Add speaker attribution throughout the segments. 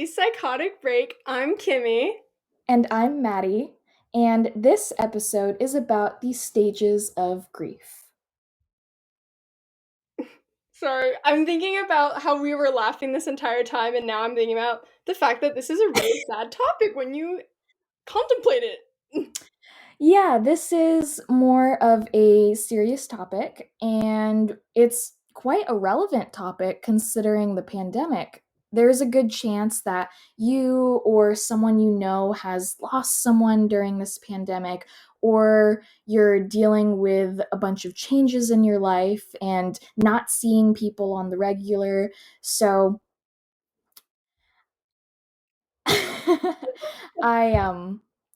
Speaker 1: the Psychotic Break. I'm Kimmy.
Speaker 2: And I'm Maddie, and this episode is about the stages of grief.
Speaker 1: Sorry, I'm thinking about how we were laughing this entire time, and now I'm thinking about the fact that this is a really sad topic when you contemplate it.
Speaker 2: Yeah, this is more of a serious topic, and it's quite a relevant topic considering the pandemic. There's a good chance that you or someone you know has lost someone during this pandemic, or you're dealing with a bunch of changes in your life and not seeing people on the regular. So, I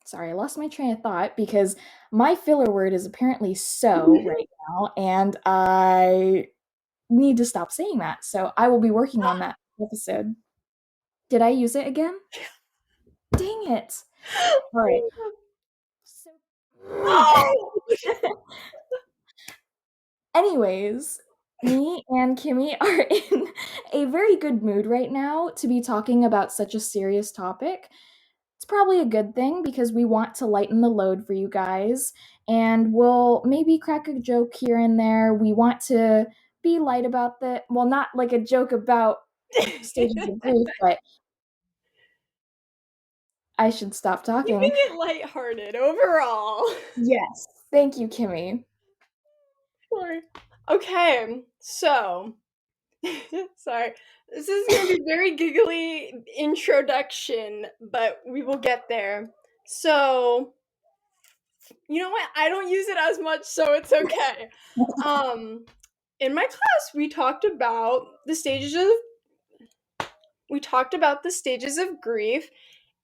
Speaker 2: sorry, I lost my train of thought because my filler word is apparently so right now, and I need to stop saying that. So I will be working on that episode. Did I use it again? Dang it. All right. So
Speaker 1: Oh!
Speaker 2: anyways, me and Kimmy are in a very good mood right now to be talking about such a serious topic. It's probably a good thing because we want to lighten the load for you guys, and we'll maybe crack a joke here and there. We want to be light about the well, not like a joke about stages of grief, but I should stop
Speaker 1: Keeping
Speaker 2: talking.
Speaker 1: it lighthearted overall.
Speaker 2: Yes. Thank you, Kimmy.
Speaker 1: Sorry. Okay, so sorry. This is gonna be very giggly introduction, but we will get there. So, you know what? I don't use it as much, so it's okay. Um, in my class, we talked about the stages of grief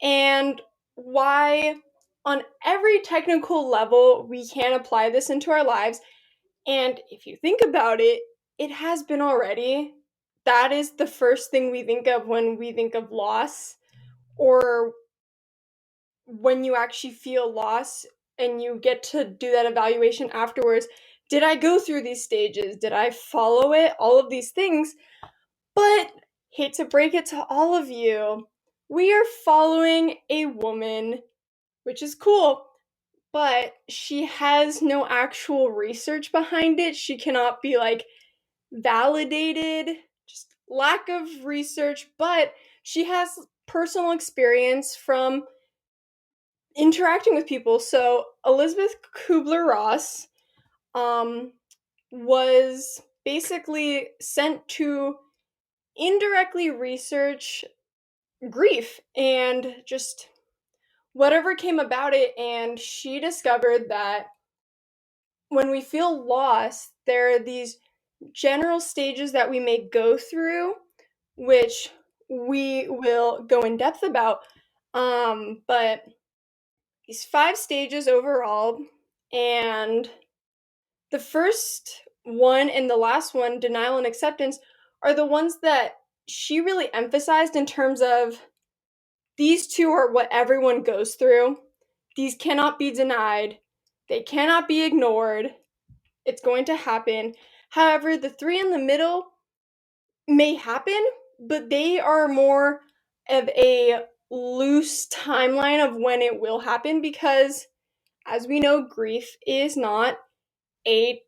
Speaker 1: and why on every technical level we can apply this into our lives. And if you think about it, it has been already. That is the first thing we think of when we think of loss, or when you actually feel loss and you get to do that evaluation afterwards. Did I go through these stages? Did I follow it? All of these things. But hate to break it to all of you, we are following a woman, which is cool, but she has no actual research behind it. She cannot be like validated, just lack of research, but she has personal experience from interacting with people. So Elizabeth Kubler-Ross um, was basically sent to indirectly research grief and just whatever came about it. And she discovered that when we feel lost, there are these general stages that we may go through, which we will go in depth about. But these 5 stages overall, and the first one and the last one, denial and acceptance, are the ones that she really emphasized in terms of these two are what everyone goes through. These cannot be denied. They cannot be ignored. It's going to happen. However, the three in the middle may happen, but they are more of a loose timeline of when it will happen because, as we know, grief is not a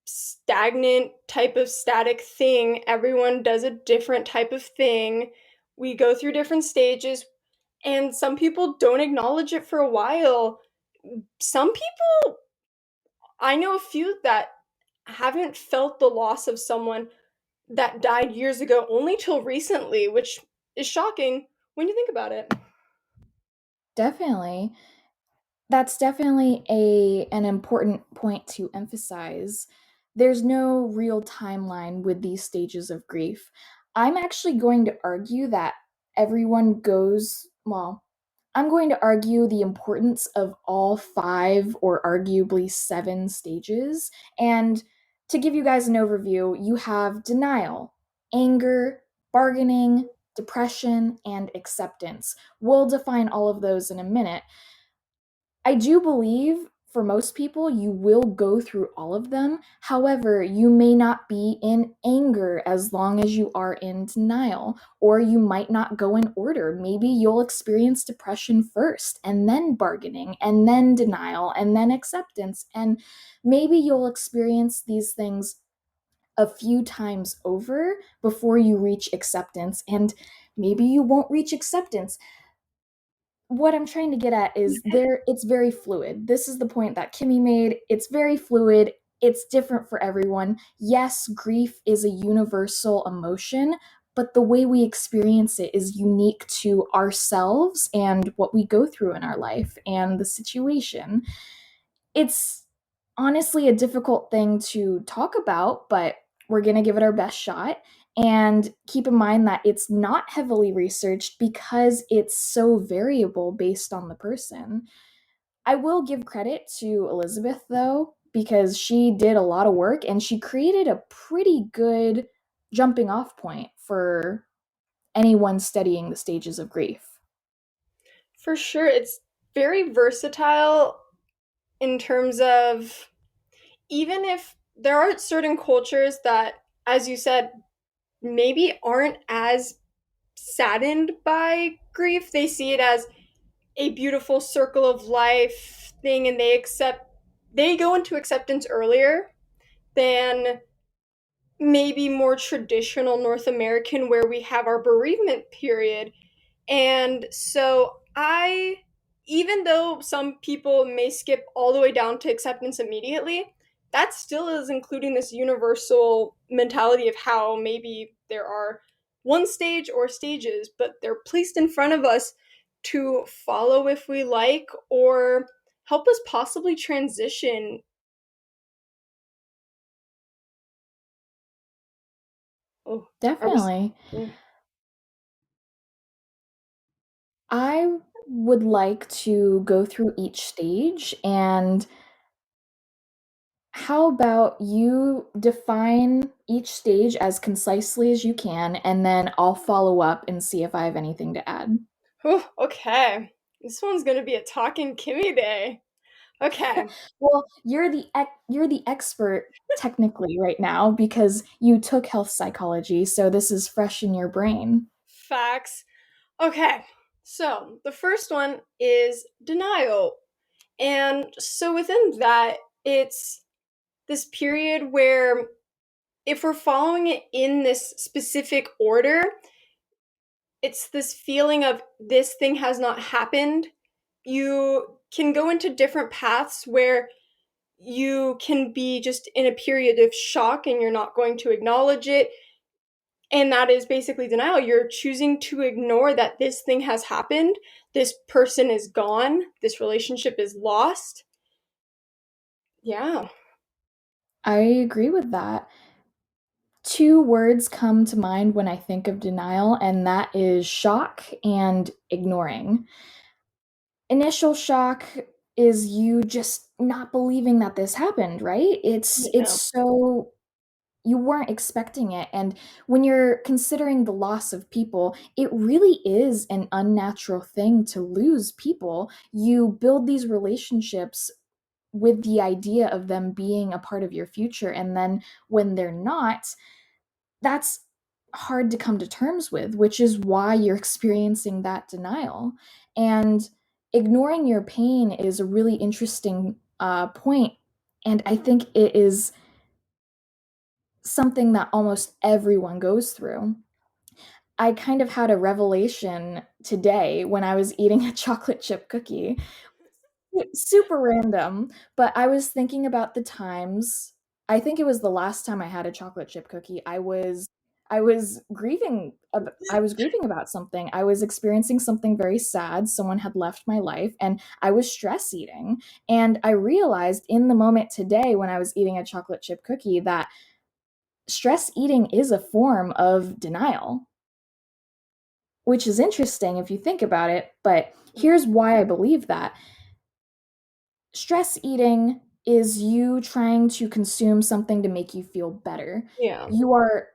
Speaker 1: stagnant type of static thing. Everyone does a different type of thing. We go through different stages, and some people don't acknowledge it for a while. Some people, I know a few that haven't felt the loss of someone that died years ago only till recently, which is shocking when you think about it.
Speaker 2: Definitely. That's definitely an important point to emphasize. There's no real timeline with these stages of grief. I'm actually going to argue that everyone goes, well, I'm going to argue the importance of all 5 or arguably 7 stages. And to give you guys an overview, you have denial, anger, bargaining, depression, and acceptance. We'll define all of those in a minute. I do believe for most people, you will go through all of them. However, you may not be in anger as long as you are in denial, or you might not go in order. Maybe you'll experience depression first, and then bargaining, and then denial, and then acceptance. And maybe you'll experience these things a few times over before you reach acceptance, and maybe you won't reach acceptance. What I'm trying to get at is it's very fluid. This is the point that Kimmy made. It's very fluid. It's different for everyone. Yes, grief is a universal emotion, but the way we experience it is unique to ourselves and what we go through in our life and the situation. It's honestly a difficult thing to talk about, but we're going to give it our best shot. And keep in mind that it's not heavily researched because it's so variable based on the person. I will give credit to Elizabeth, though, because she did a lot of work and she created a pretty good jumping off point for anyone studying the stages of grief.
Speaker 1: For sure, it's very versatile in terms of, even if there are certain cultures that, as you said, maybe aren't as saddened by grief, they see it as a beautiful circle of life thing, and they go into acceptance earlier than maybe more traditional North American, where we have our bereavement period. And so even though some people may skip all the way down to acceptance immediately, that still is including this universal mentality of how maybe there are one stage or stages, but they're placed in front of us to follow if we like, or help us possibly transition. Oh, I was.
Speaker 2: Definitely.
Speaker 1: Yeah.
Speaker 2: I would like to go through each stage, and how about you define each stage as concisely as you can, and then I'll follow up and see if I have anything to add.
Speaker 1: Oh, okay. This one's gonna be a talking Kimmy day. Okay.
Speaker 2: Well, you're the expert technically right now because you took health psychology, so this is fresh in your brain.
Speaker 1: Facts. Okay. So the first one is denial. And so within that, it's this period where, if we're following it in this specific order, it's this feeling of this thing has not happened. You can go into different paths where you can be just in a period of shock and you're not going to acknowledge it. And that is basically denial. You're choosing to ignore that this thing has happened. This person is gone. This relationship is lost. Yeah.
Speaker 2: I agree with that. Two words come to mind when I think of denial, and that is shock and ignoring. Initial shock is you just not believing that this happened, right? It's
Speaker 1: Yeah.
Speaker 2: so you weren't expecting it, and when you're considering the loss of people, it really is an unnatural thing to lose people. You build these relationships with the idea of them being a part of your future, and then when they're not, that's hard to come to terms with, which is why you're experiencing that denial. And ignoring your pain is a really interesting point, and I think it is something that almost everyone goes through. I kind of had a revelation today when I was eating a chocolate chip cookie. Super random, but I was thinking about the times. I think it was the last time I had a chocolate chip cookie. I was grieving about something. I was experiencing something very sad. Someone had left my life and I was stress eating. And I realized in the moment today when I was eating a chocolate chip cookie that stress eating is a form of denial, which is interesting if you think about it, but here's why I believe that. Stress eating is you trying to consume something to make you feel better.
Speaker 1: Yeah.
Speaker 2: You are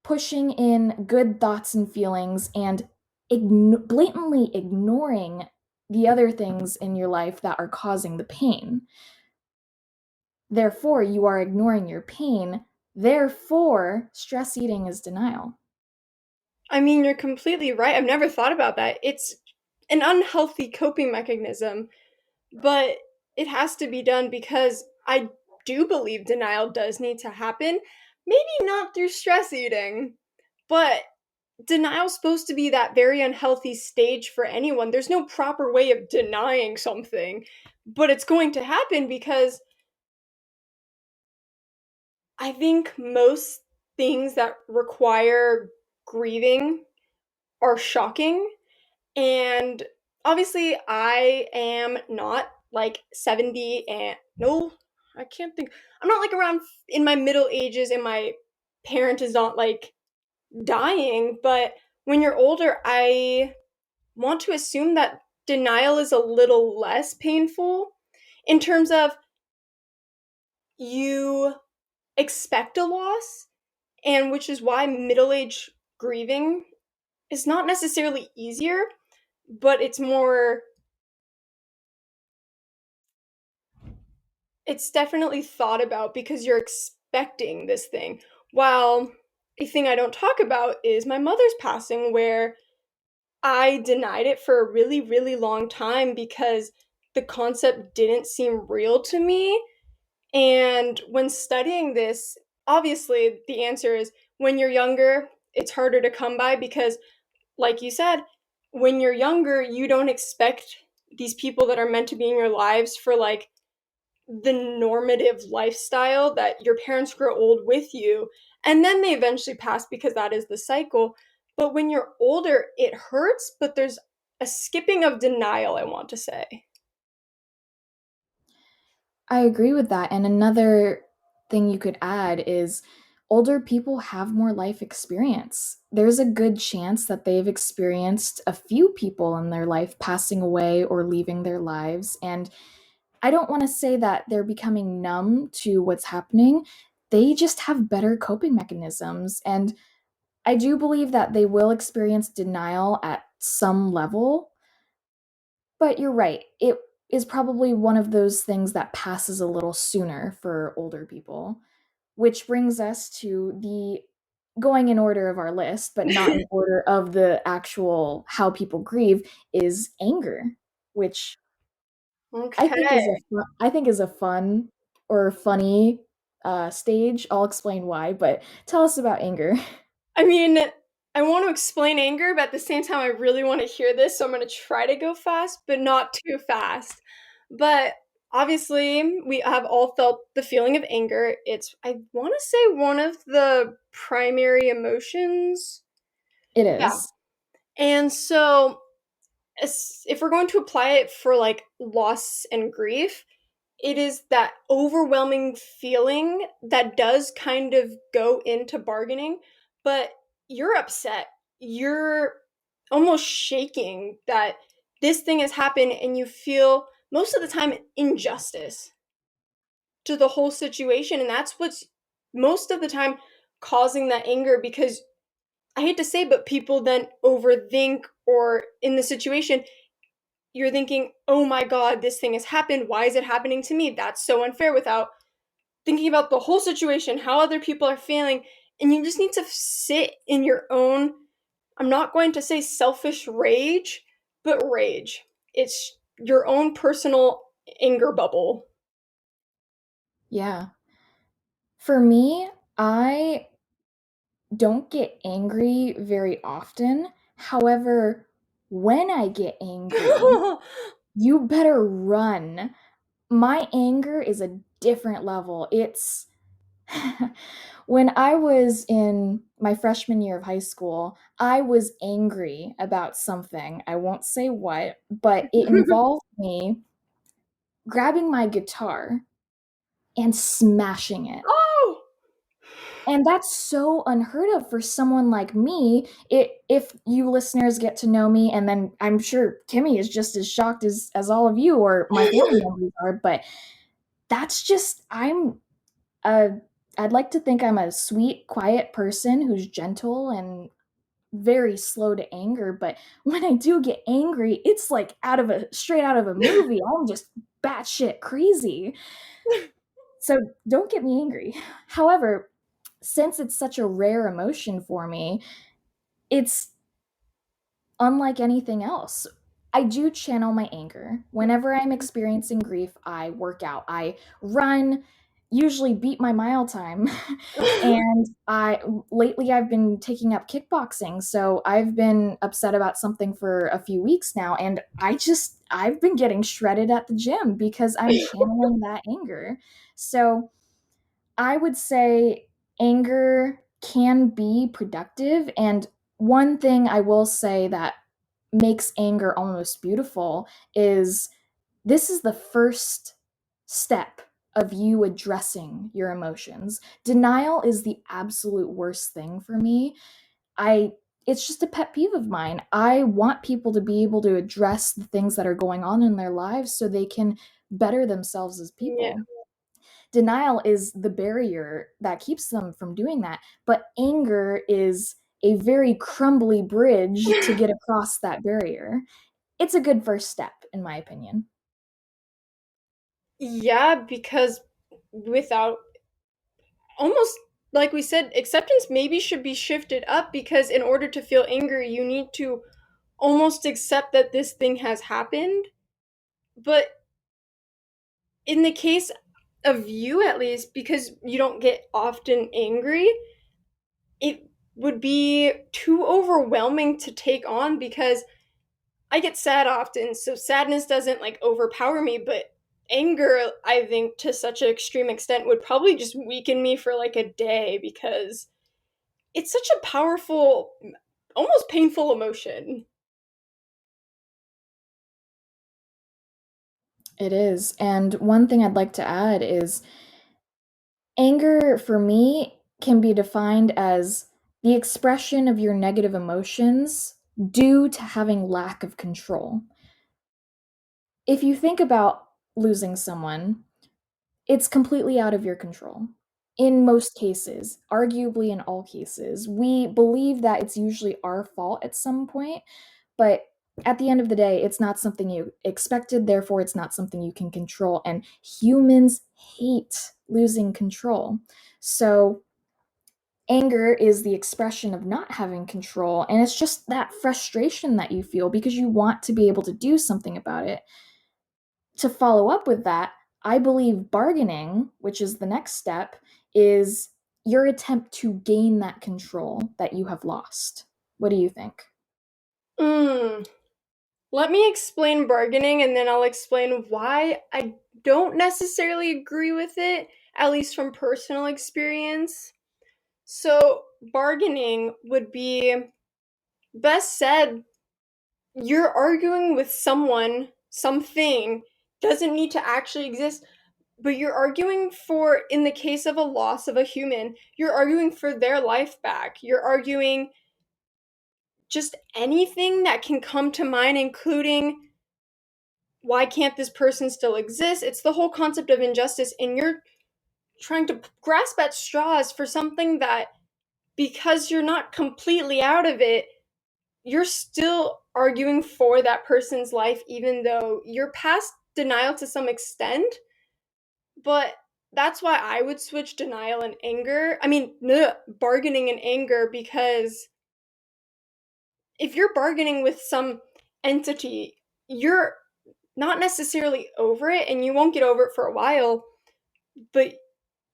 Speaker 2: pushing in good thoughts and feelings and blatantly ignoring the other things in your life that are causing the pain. Therefore, you are ignoring your pain. Therefore, stress eating is denial.
Speaker 1: I mean, you're completely right. I've never thought about that. It's an unhealthy coping mechanism, but it has to be done because I do believe denial does need to happen. Maybe not through stress eating, but denial's supposed to be that very unhealthy stage for anyone. There's no proper way of denying something, but it's going to happen because I think most things that require grieving are shocking. And obviously, I am not like 70 and no, I can't think. I'm not like around in my middle ages and my parent is not like dying, but when you're older, I want to assume that denial is a little less painful in terms of you expect a loss, and which is why middle age grieving is not necessarily easier, but it's definitely thought about because you're expecting this thing. While a thing I don't talk about is my mother's passing, where I denied it for a really, really long time because the concept didn't seem real to me. And when studying this, obviously the answer is when you're younger, it's harder to come by because, like you said, when you're younger, you don't expect these people that are meant to be in your lives for like the normative lifestyle that your parents grow old with you and then they eventually pass because that is the cycle. But when you're older, it hurts, but there's a skipping of denial, I want to say.
Speaker 2: I agree with that. And another thing you could add is older people have more life experience. There's a good chance that they've experienced a few people in their life passing away or leaving their lives. And I don't want to say that they're becoming numb to what's happening. They just have better coping mechanisms. And I do believe that they will experience denial at some level, but you're right. It is probably one of those things that passes a little sooner for older people, which brings us to the going in order of our list, but not in order of the actual how people grieve is anger, which
Speaker 1: Okay.
Speaker 2: I think is a fun or funny stage. I'll explain why, but tell us about anger.
Speaker 1: I mean, I want to explain anger, but at the same time, I really want to hear this, so I'm going to try to go fast, but not too fast. But obviously, we have all felt the feeling of anger. It's, I want to say, one of the primary emotions.
Speaker 2: It
Speaker 1: Yeah.
Speaker 2: is.
Speaker 1: And so, if we're going to apply it for like loss and grief, it is that overwhelming feeling that does kind of go into bargaining, but you're upset. You're almost shaking that this thing has happened, and you feel most of the time injustice to the whole situation. And that's what's most of the time causing that anger because I hate to say, but people then overthink, or in the situation, you're thinking, oh my God, this thing has happened. Why is it happening to me? That's so unfair, without thinking about the whole situation, how other people are feeling. And you just need to sit in your own, I'm not going to say selfish rage, but rage. It's your own personal anger bubble.
Speaker 2: Yeah. For me, I don't get angry very often. However, when I get angry, you better run. My anger is a different level. It's when I was in my freshman year of high school, I was angry about something. I won't say what, but it involved me grabbing my guitar and smashing it.
Speaker 1: Oh!
Speaker 2: And that's so unheard of for someone like me. If you listeners get to know me, and then I'm sure Kimmy is just as shocked as all of you or my family members are, but that's just a I'd like to think I'm a sweet, quiet person who's gentle and very slow to anger, but when I do get angry, it's like out of a straight out of a movie. I'm just batshit crazy. So don't get me angry. However, since it's such a rare emotion for me, it's unlike anything else. I do channel my anger. Whenever I'm experiencing grief, I work out. I run, usually beat my mile time. And I lately I've been taking up kickboxing. So I've been upset about something for a few weeks now and I've been getting shredded at the gym because I'm channeling that anger. So I would say anger can be productive. And one thing I will say that makes anger almost beautiful is this is the first step of you addressing your emotions. Denial is the absolute worst thing for me. I it's just a pet peeve of mine. I want people to be able to address the things that are going on in their lives so they can better themselves as
Speaker 1: Yeah.
Speaker 2: people. Denial is the barrier that keeps them from doing that, but anger is a very crumbly bridge to get across that barrier. It's a good first step, in my opinion.
Speaker 1: Yeah, because without, almost like we said, acceptance maybe should be shifted up, because in order to feel anger, you need to almost accept that this thing has happened. But in the case of you, at least, because you don't get often angry, it would be too overwhelming to take on, because I get sad often, so sadness doesn't like overpower me, but anger, I think, to such an extreme extent would probably just weaken me for like a day, because it's such a powerful, almost painful emotion.
Speaker 2: It is. And one thing I'd like to add is anger for me can be defined as the expression of your negative emotions due to having lack of control. If you think about losing someone, it's completely out of your control. In most cases, arguably in all cases, we believe that it's usually our fault at some point, but at the end of the day, it's not something you expected, therefore, it's not something you can control. And humans hate losing control. So, anger is the expression of not having control, and it's just that frustration that you feel because you want to be able to do something about it. To follow up with that, I believe bargaining, which is the next step, is your attempt to gain that control that you have lost. What do you think?
Speaker 1: Mm. Let me explain bargaining, and then I'll explain why I don't necessarily agree with it, at least from personal experience. So, bargaining would be best said, you're arguing with someone, something doesn't need to actually exist, but you're arguing for, in the case of a loss of a human, you're arguing for their life back. You're arguing just anything that can come to mind, including why can't this person still exist? It's the whole concept of injustice, and you're trying to grasp at straws for something that, because you're not completely out of it, you're still arguing for that person's life, even though you're past denial to some extent. But that's why I would switch denial and anger. I mean, no, bargaining and anger, because if you're bargaining with some entity, you're not necessarily over it, and you won't get over it for a while, but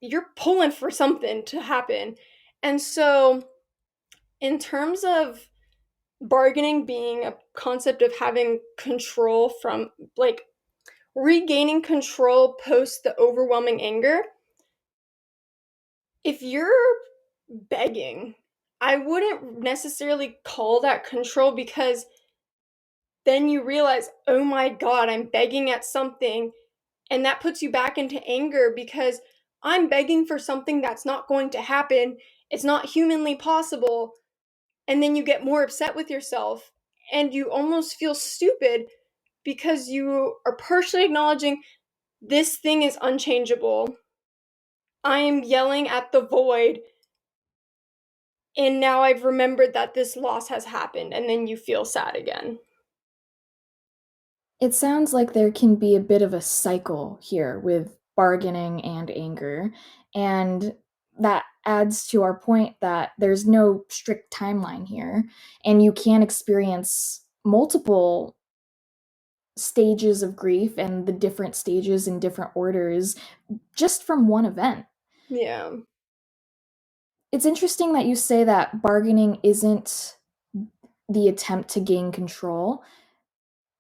Speaker 1: you're pulling for something to happen. And so, in terms of bargaining being a concept of having control from, like, regaining control post the overwhelming anger, if you're begging, I wouldn't necessarily call that control, because then you realize, oh my god, I'm begging at something, and that puts you back into anger, because I'm begging for something that's not going to happen. It's not humanly possible. And then you get more upset with yourself, and you almost feel stupid, because you are partially acknowledging this thing is unchangeable. I am yelling at the void, and now I've remembered that this loss has happened, and then you feel sad again.
Speaker 2: It sounds like there can be a bit of a cycle here with bargaining, and anger. And that adds to our point that there's no strict timeline here, and you can experience multiple stages of grief and the different stages in different orders just from one event.
Speaker 1: Yeah.
Speaker 2: It's interesting that you say that bargaining isn't the attempt to gain control.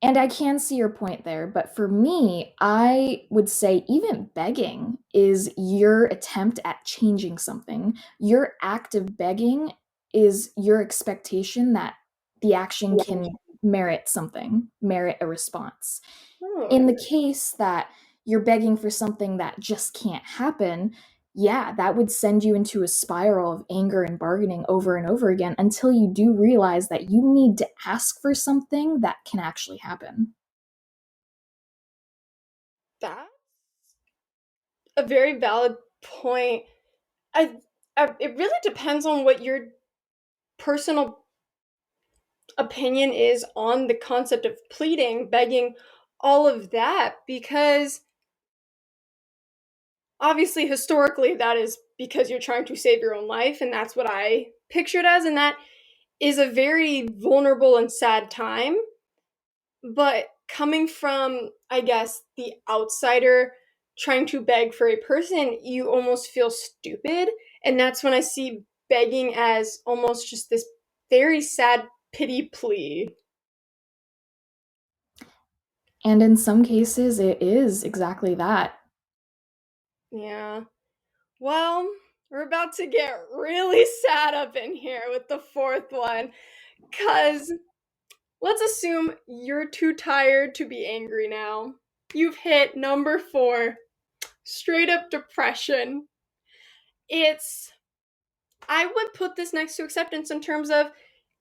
Speaker 2: And I can see your point there, but for me, I would say even begging is your attempt at changing something. Your act of begging is your expectation that the action can merit something, merit a response. In
Speaker 1: Oh,
Speaker 2: the case that you're begging for something that just can't happen, yeah, that would send you into a spiral of anger and bargaining over and over again until you do realize that you need to ask for something that can actually happen.
Speaker 1: that's a very valid point. I, it really depends on what your personal opinion is on the concept of pleading, begging, all of that, because obviously historically that is because you're trying to save your own life, and that's what I pictured as, and that is a very vulnerable and sad time. But coming from, I guess, the outsider trying to beg for a person, you almost feel stupid. And that's when I see begging as almost just this very sad pity plea.
Speaker 2: And in some cases, it is exactly that.
Speaker 1: Yeah. Well, we're about to get really sad up in here with the fourth one. Because let's assume you're too tired to be angry now. You've hit number four, straight up depression. It's, I would put this next to acceptance in terms of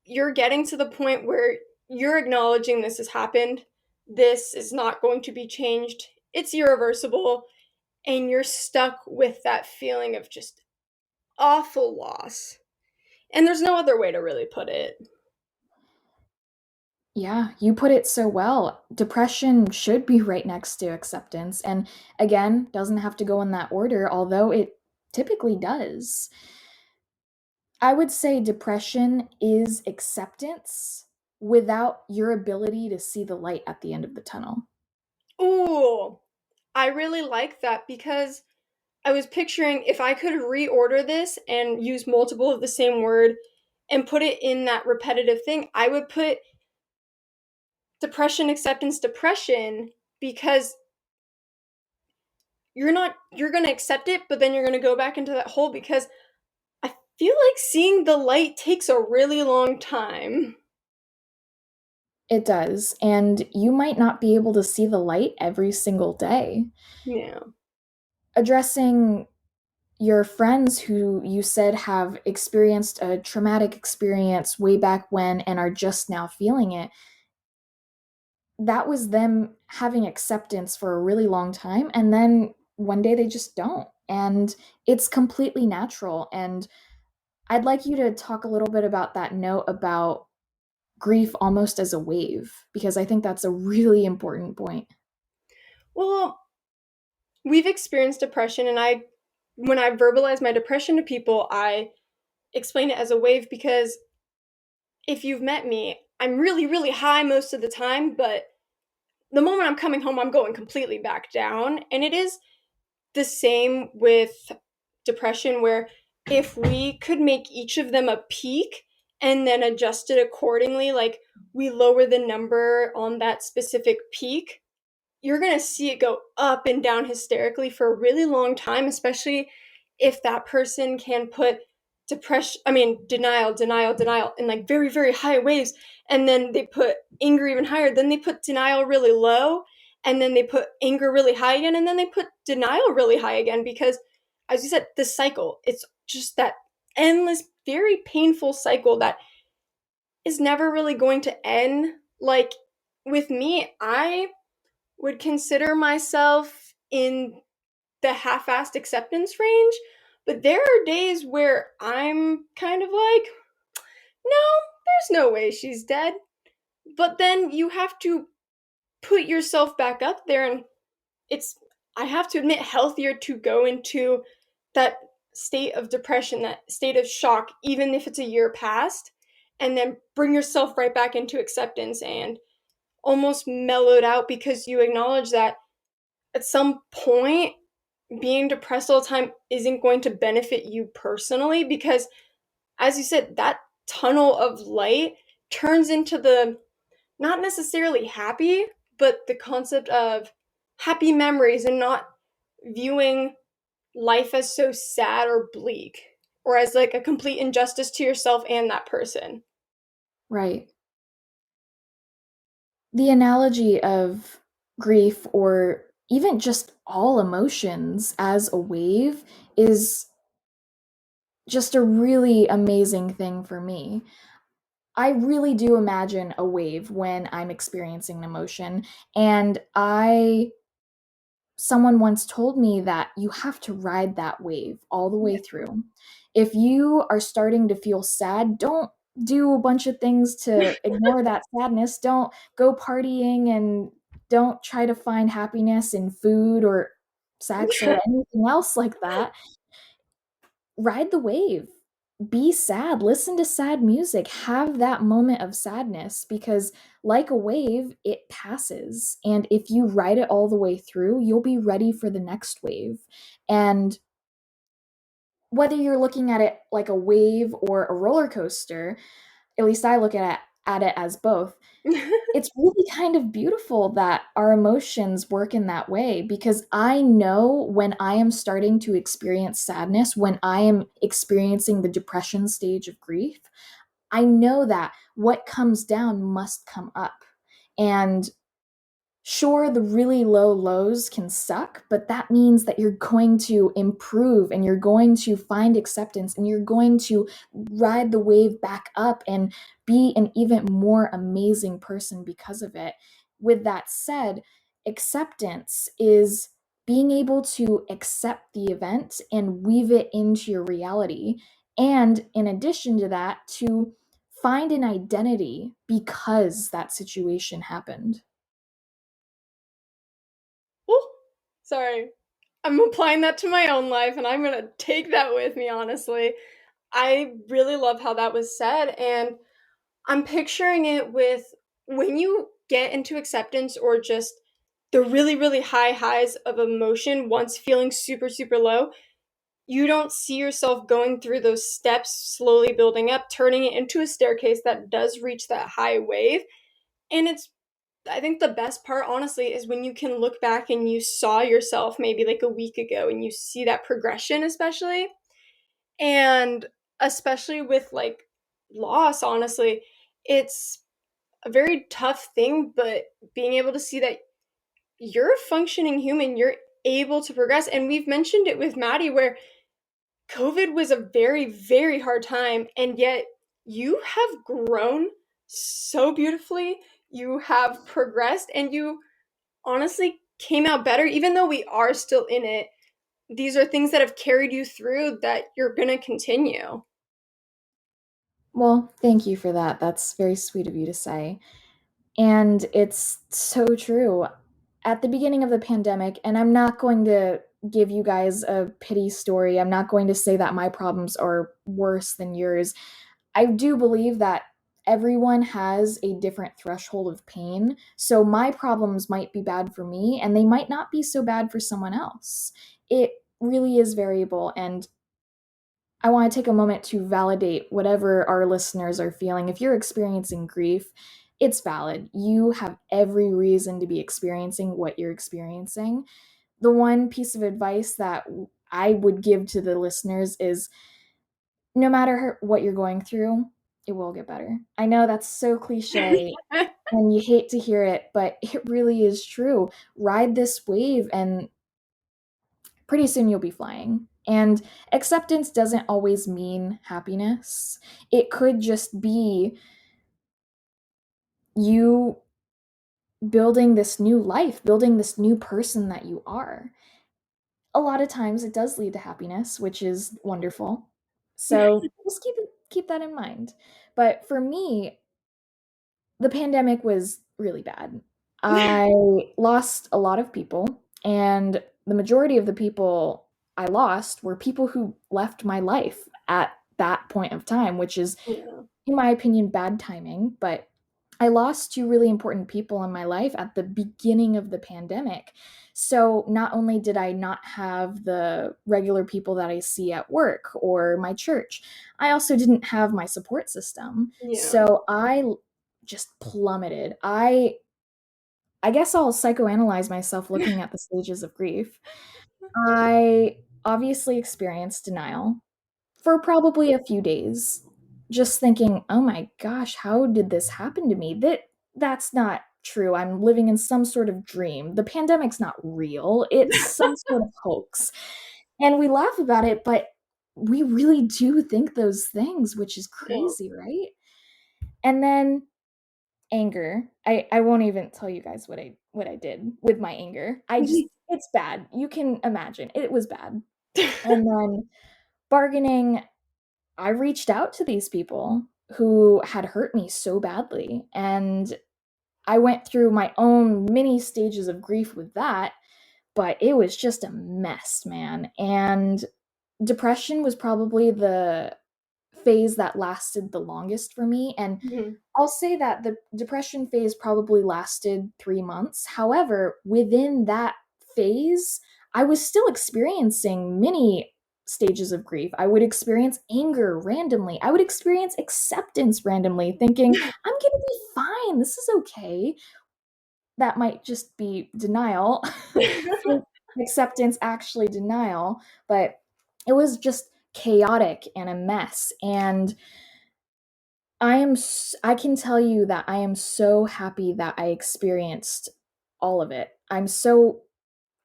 Speaker 1: you're getting to the point where you're acknowledging this has happened. This is not going to be changed. It's irreversible. And you're stuck with that feeling of just awful loss. And there's no other way to really put it.
Speaker 2: Yeah, you put it so well. Depression should be right next to acceptance. And again, doesn't have to go in that order, although it typically does. I would say depression is acceptance without your ability to see the light at the end of the tunnel.
Speaker 1: Ooh, I really like that because I was picturing if I could reorder this and use multiple of the same word and put it in that repetitive thing, I would put depression, acceptance, depression, because you're going to accept it, but then you're going to go back into that hole because I feel like seeing the light takes a really long time.
Speaker 2: It does. And you might not be able to see the light every single day.
Speaker 1: Yeah.
Speaker 2: Addressing your friends who you said have experienced a traumatic experience way back when and are just now feeling it, that was them having acceptance for a really long time. And then one day they just don't. And it's completely natural. And I'd like you to talk a little bit about that note about grief almost as a wave, because I think that's a really important point.
Speaker 1: Well, we've experienced depression, and when I verbalize my depression to people, I explain it as a wave because if you've met me, I'm really, really high most of the time, but the moment I'm coming home, I'm going completely back down. And it is the same with depression, where if we could make each of them a peak and then adjust it accordingly, like we lower the number on that specific peak, you're going to see it go up and down hysterically for a really long time, especially if that person can put denial in like very, very high waves. And then they put anger even higher. Then they put denial really low. And then they put anger really high again. And then they put denial really high again. Because, as you said, the cycle, it's just that endless, very painful cycle that is never really going to end. Like with me, I would consider myself in the half-assed acceptance range, but there are days where I'm kind of like, no, there's no way she's dead. But then you have to put yourself back up there, and it's I have to admit, healthier to go into that state of depression, that state of shock, even if it's a year past, and then bring yourself right back into acceptance and almost mellowed out because you acknowledge that at some point being depressed all the time isn't going to benefit you personally because, as you said, that tunnel of light turns into the not necessarily happy, but the concept of happy memories and not viewing life as so sad or bleak or as like a complete injustice to yourself and that person.
Speaker 2: Right. The analogy of grief or even just all emotions as a wave is just a really amazing thing for me. I really do imagine a wave when I'm experiencing an emotion, and I someone once told me that you have to ride that wave all the way through. If you are starting to feel sad, don't do a bunch of things to ignore that sadness. Don't go partying and don't try to find happiness in food or sex or anything else like that. Ride the wave. Be sad, listen to sad music, have that moment of sadness because, like a wave, it passes. And if you ride it all the way through, you'll be ready for the next wave. And whether you're looking at it like a wave or a roller coaster, at least I look at it as both. It's really kind of beautiful that our emotions work in that way because I know when I am starting to experience sadness, when I am experiencing the depression stage of grief, I know that what comes down must come up. And sure, the really low lows can suck, but that means that you're going to improve and you're going to find acceptance and you're going to ride the wave back up and be an even more amazing person because of it. With that said, acceptance is being able to accept the event and weave it into your reality. And in addition to that, to find an identity because that situation happened.
Speaker 1: Oh, sorry. I'm applying that to my own life and I'm going to take that with me, honestly. I really love how that was said. And I'm picturing it with when you get into acceptance or just the really, really high highs of emotion once feeling super, super low, you don't see yourself going through those steps, slowly building up, turning it into a staircase that does reach that high wave. And it's, I think the best part, honestly, is when you can look back and you saw yourself maybe like a week ago and you see that progression, especially. And especially with like loss, honestly, it's a very tough thing, but being able to see that you're a functioning human, you're able to progress. And we've mentioned it with Maddie where COVID was a very, very hard time, and yet you have grown so beautifully. You have progressed, and you honestly came out better, even though we are still in it. These are things that have carried you through that you're going to continue.
Speaker 2: Well, thank you for that. That's very sweet of you to say. And it's so true. At the beginning of the pandemic, and I'm not going to give you guys a pity story, I'm not going to say that my problems are worse than yours. I do believe that everyone has a different threshold of pain. So my problems might be bad for me, and they might not be so bad for someone else. It really is variable. And I want to take a moment to validate whatever our listeners are feeling. If you're experiencing grief, it's valid. You have every reason to be experiencing what you're experiencing. The one piece of advice that I would give to the listeners is no matter what you're going through, it will get better. I know that's so cliche and you hate to hear it, but it really is true. Ride this wave and pretty soon you'll be flying. And acceptance doesn't always mean happiness. It could just be you building this new life, building this new person that you are. A lot of times it does lead to happiness, which is wonderful. So just keep that in mind. But for me, the pandemic was really bad. I lost a lot of people And the majority of the people I lost were people who left my life at that point of time, which is,
Speaker 1: Yeah.
Speaker 2: in my opinion, bad timing. But I lost two really important people in my life at the beginning of the pandemic. So not only did I not have the regular people that I see at work or my church, I also didn't have my support system.
Speaker 1: Yeah.
Speaker 2: So I just plummeted. I guess I'll psychoanalyze myself looking at the stages of grief. I obviously experienced denial for probably a few days, just thinking, "Oh my gosh, how did this happen to me? That's not true. I'm living in some sort of dream. The pandemic's not real. It's some sort of hoax." And we laugh about it, but we really do think those things, which is
Speaker 1: Yeah.
Speaker 2: crazy, right? And then anger. I won't even tell you guys what I did with my anger. I just it's bad. You can imagine. It was bad. And then bargaining, I reached out to these people who had hurt me so badly, and I went through my own mini stages of grief with that, but it was just a mess, man. And depression was probably the phase that lasted the longest for me, and
Speaker 1: Mhm.
Speaker 2: I'll say that the depression phase probably lasted 3 months. However, within that phase, I was still experiencing many stages of grief. I would experience anger randomly. I would experience acceptance randomly, thinking, "I'm gonna be fine. This is okay." That might just be denial. Fake acceptance, actually denial, but it was just chaotic and a mess, and I can tell you that I am so happy that I experienced all of it.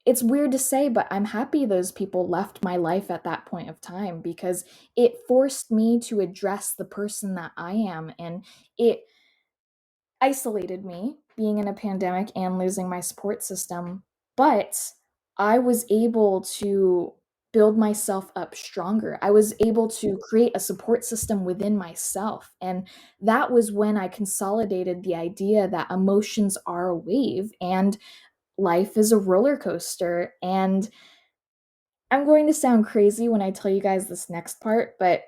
Speaker 2: It's weird to say, but I'm happy those people left my life at that point of time because it forced me to address the person that I am, and it isolated me being in a pandemic and losing my support system, but I was able to build myself up stronger. I was able to create a support system within myself. And that was when I consolidated the idea that emotions are a wave and life is a roller coaster. And I'm going to sound crazy when I tell you guys this next part, but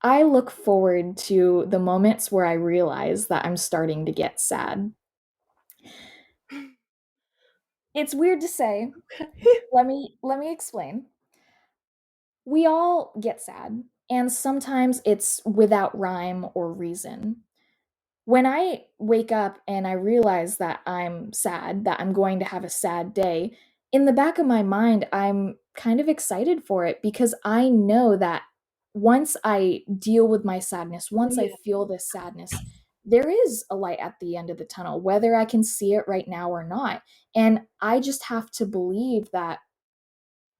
Speaker 2: I look forward to the moments where I realize that I'm starting to get sad. It's weird to say. Let me explain. We all get sad, and sometimes it's without rhyme or reason. When I wake up and I realize that I'm sad, that I'm going to have a sad day, in the back of my mind, I'm kind of excited for it because I know that once I deal with my sadness, once I
Speaker 1: Yeah.
Speaker 2: feel this sadness, there is a light at the end of the tunnel, whether I can see it right now or not. And I just have to believe that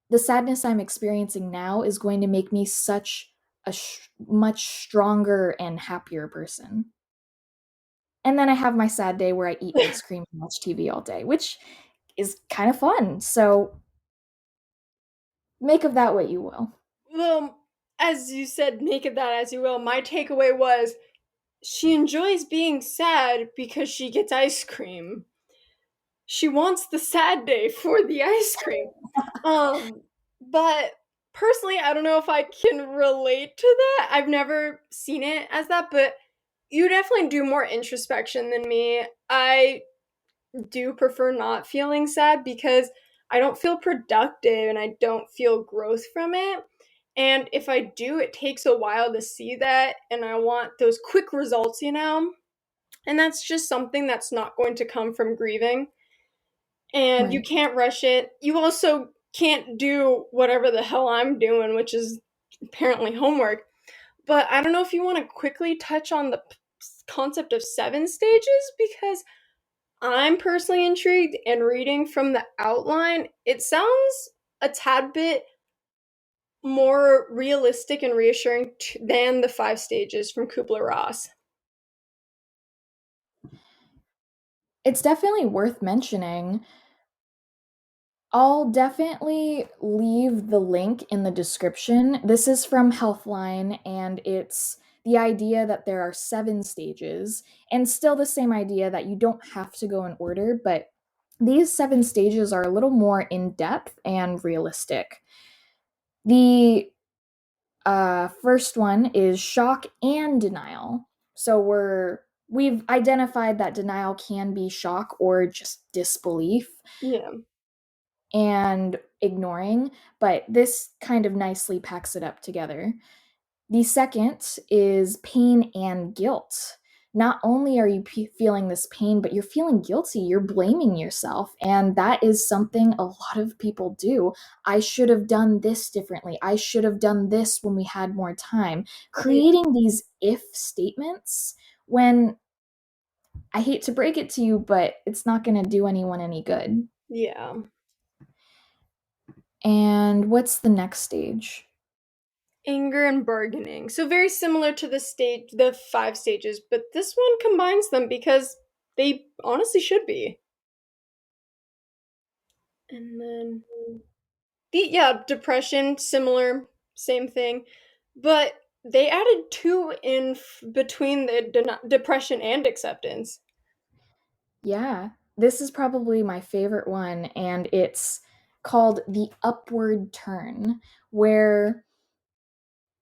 Speaker 2: the sadness I'm experiencing now is going to make me such a much stronger and happier person. And then I have my sad day where I eat ice cream and watch TV all day, which is kind of fun. So make of that what you will.
Speaker 1: Well, as you said, make of that as you will. My takeaway was she enjoys being sad because she gets ice cream. She wants the sad day for the ice cream. Um, but personally, I don't know if I can relate to that. I've never seen it as that, but you definitely do more introspection than me. I do prefer not feeling sad because I don't feel productive and I don't feel growth from it. And if I do, it takes a while to see that, and I want those quick results, you know? And that's just something that's not going to come from grieving. And you
Speaker 2: Right.
Speaker 1: can't rush it. You also can't do whatever the hell I'm doing, which is apparently homework. But I don't know if you want to quickly touch on the concept of 7 stages because I'm personally intrigued, and reading from the outline, it sounds a tad bit more realistic and reassuring than the 5 stages from Kubler-Ross.
Speaker 2: It's definitely worth mentioning. I'll definitely leave the link in the description. This is from Healthline, and it's the idea that there are 7 stages, and still the same idea that you don't have to go in order, but These 7 stages are a little more in depth and realistic. The first one is shock and denial. So we've identified that denial can be shock or just disbelief
Speaker 1: Yeah.
Speaker 2: and ignoring, but this kind of nicely packs it up together. The second is pain and guilt. Not only are you feeling this pain, but you're feeling guilty. You're blaming yourself. And that is something a lot of people do. I should have done this differently. I should have done this when we had more time.
Speaker 1: Yeah.
Speaker 2: Creating these if statements when I hate to break it to you, but it's not going to do anyone any good.
Speaker 1: Yeah.
Speaker 2: And what's the next stage?
Speaker 1: Anger and bargaining. So very similar to the 5 stages, but this one combines them because they honestly should be. And then depression, similar, same thing. But they added two in between the depression and acceptance.
Speaker 2: Yeah, this is probably my favorite one, and it's called the upward turn, where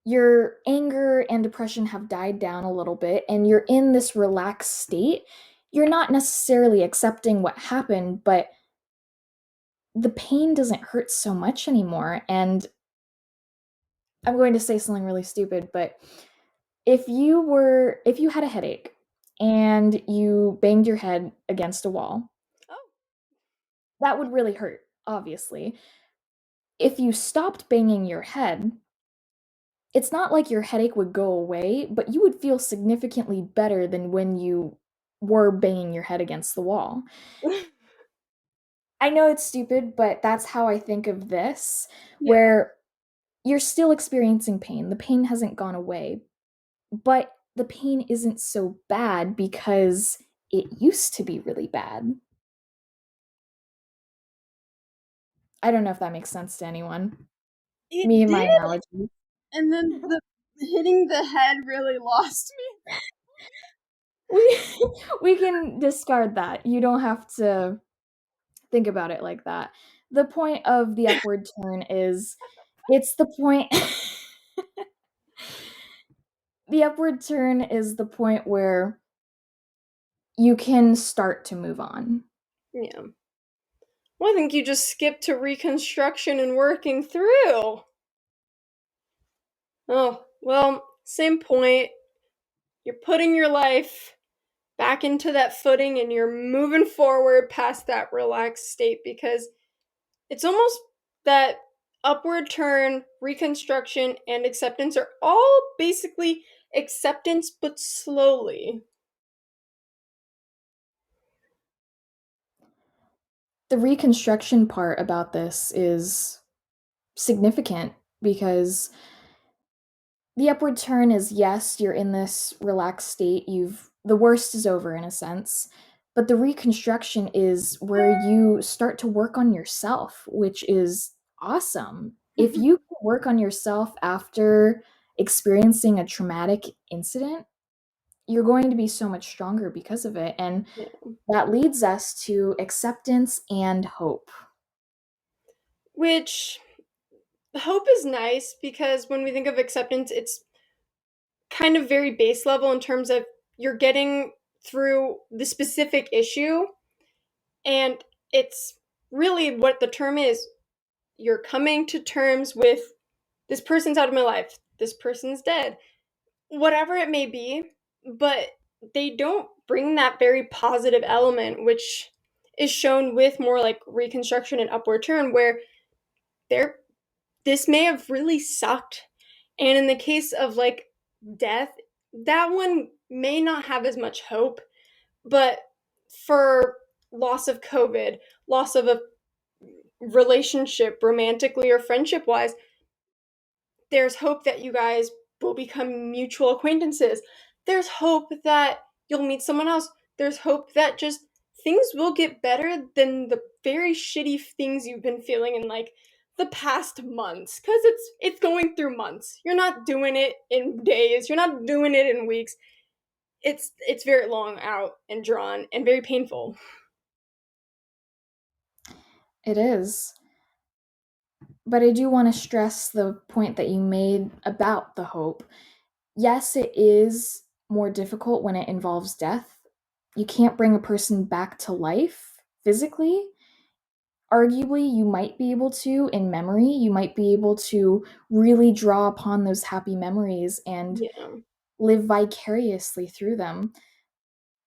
Speaker 2: your anger and depression have died down a little bit, and you're in this relaxed state. You're not necessarily accepting what happened, but the pain doesn't hurt so much anymore. And I'm going to say something really stupid, but if you had a headache and you banged your head against a wall,
Speaker 1: Oh.
Speaker 2: that would really hurt, obviously. If you stopped banging your head, it's not like your headache would go away, but you would feel significantly better than when you were banging your head against the wall. I know it's stupid, but that's how I think of this,
Speaker 1: Yeah.
Speaker 2: where you're still experiencing pain. The pain hasn't gone away, but the pain isn't so bad because it used to be really bad. I don't know if that makes sense to anyone. Me
Speaker 1: It
Speaker 2: and my
Speaker 1: did,
Speaker 2: analogy.
Speaker 1: and then the hitting the head really lost me.
Speaker 2: We we can discard that. You don't have to think about it like that. The point of the upward turn is it's the point the upward turn is the point where you can start to move on.
Speaker 1: Yeah. Well, I think you just skipped to reconstruction and working through. Oh, well, same point. You're putting your life back into that footing and you're moving forward past that relaxed state because it's almost that upward turn, reconstruction, and acceptance are all basically acceptance but slowly.
Speaker 2: The reconstruction part about this is significant because the upward turn is yes, you're in this relaxed state. You've the worst is over in a sense. But the reconstruction is where you start to work on yourself, which is awesome. If you can work on yourself after experiencing a traumatic incident, you're going to be so much stronger because of it. And
Speaker 1: Yeah.
Speaker 2: that leads us to acceptance and hope.
Speaker 1: Which hope is nice because when we think of acceptance, it's kind of very base level in terms of you're getting through the specific issue, and it's really what the term is. You're coming to terms with this person's out of my life, this person's dead, whatever it may be, but they don't bring that very positive element, which is shown with more like reconstruction and upward turn, where they're this may have really sucked. And in the case of like death, that one may not have as much hope, but for loss of COVID, loss of a relationship, romantically or friendship wise, there's hope that you guys will become mutual acquaintances. There's hope that you'll meet someone else. There's hope that just things will get better than the very shitty things you've been feeling in like the past months, cuz it's going through months. You're not doing it in days. You're not doing it in weeks. It's very long out and drawn and very painful.
Speaker 2: It is. But I do want to stress the point that you made about the hope. Yes, it is more difficult when it involves death. You can't bring a person back to life physically. Arguably, you might be able to in memory. You might be able to really draw upon those happy memories and
Speaker 1: Yeah.
Speaker 2: live vicariously through them.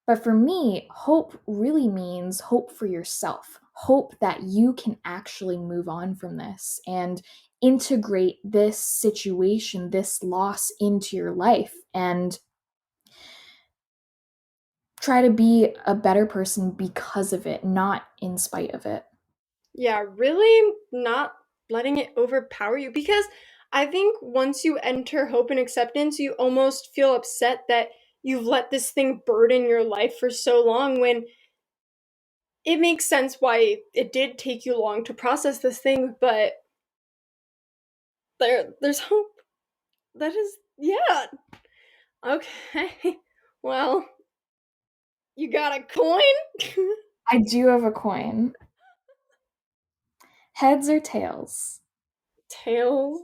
Speaker 2: But for me, hope really means hope for yourself. Hope that you can actually move on from this and integrate this situation, this loss into your life and try to be a better person because of it, not in spite of it.
Speaker 1: Yeah, really not letting it overpower you, because I think once you enter hope and acceptance, you almost feel upset that you've let this thing burden your life for so long, when it makes sense why it did take you long to process this thing, but there's hope. That is, yeah. Okay. Well, you got a coin?
Speaker 2: I do have a coin. Heads or tails?
Speaker 1: Tails.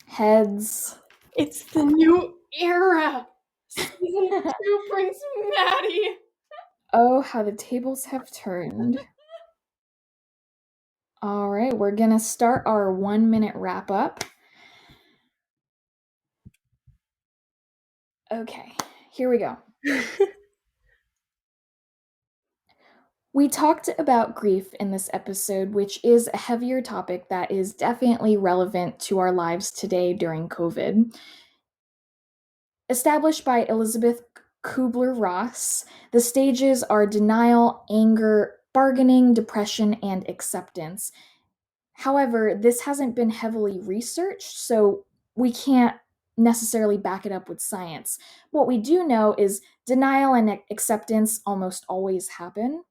Speaker 2: Heads.
Speaker 1: It's the new era. Season 2 brings Maddie.
Speaker 2: Oh, how the tables have turned. All right, we're going to start our 1 minute wrap up. Okay, here we go. We talked about grief in this episode, which is a heavier topic that is definitely relevant to our lives today during COVID. Established by Elizabeth Kubler-Ross, the stages are denial, anger, bargaining, depression, and acceptance. However, this hasn't been heavily researched, so we can't necessarily back it up with science. What we do know is denial and acceptance almost always happen,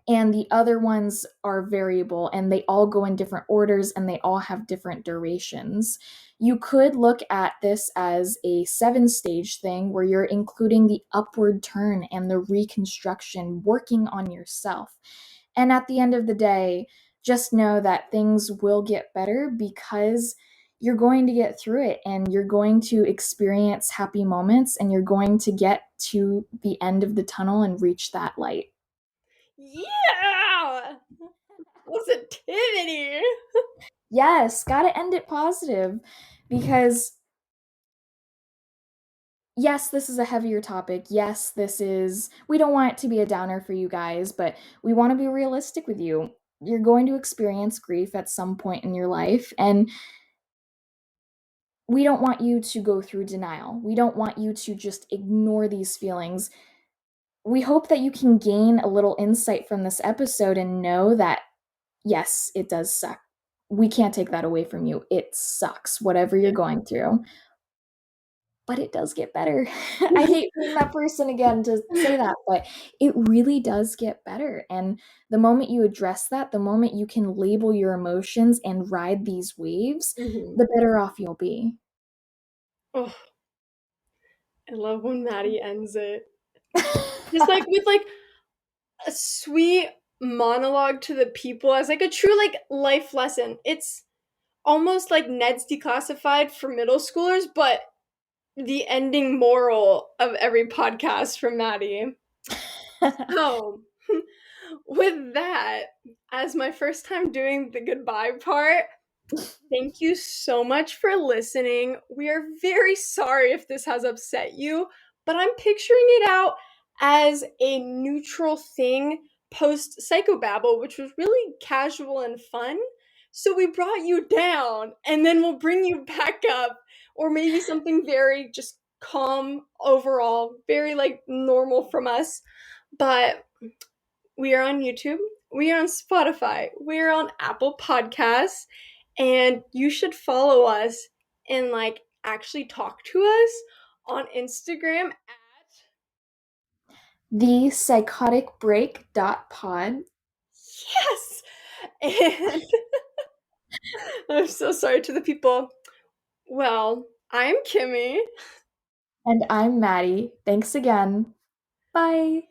Speaker 2: and the other ones are variable and they all go in different orders and they all have different durations. You could look at this as a 7 stage thing where you're including the upward turn and the reconstruction, working on yourself. And at the end of the day, just know that things will get better because you're going to get through it and you're going to experience happy moments and you're going to get to the end of the tunnel and reach that light.
Speaker 1: Yeah! Positivity!
Speaker 2: Yes, gotta end it positive because, yes, this is a heavier topic. Yes, we don't want it to be a downer for you guys, but we want to be realistic with you. You're going to experience grief at some point in your life, and we don't want you to go through denial. We don't want you to just ignore these feelings. We hope that you can gain a little insight from this episode and know that, yes, it does suck. We can't take that away from you. It sucks, whatever you're going through. But it does get better. I hate being that person again to say that, but it really does get better. And the moment you address that, the moment you can label your emotions and ride these waves,
Speaker 1: Mhm.
Speaker 2: the better off you'll be.
Speaker 1: Oh, I love when Maddie ends it. Just like with like a sweet monologue to the people as like a true like life lesson. It's almost like Ned's Declassified for middle schoolers, but the ending moral of every podcast from Maddie. So, with that, as my first time doing the goodbye part, thank you so much for listening. We are very sorry if this has upset you, but I'm picturing it out as a neutral thing post Psychobabble, which was really casual and fun. So we brought you down, and then we'll bring you back up, or maybe something very just calm overall, very like normal from us. But we are on YouTube, we are on Spotify, we are on Apple Podcasts, and you should follow us and like actually talk to us on Instagram at
Speaker 2: The Psychotic Break .pod.
Speaker 1: yes. And I'm so sorry to the people. Well, I'm Kimmy.
Speaker 2: And I'm Maddie. Thanks again. Bye.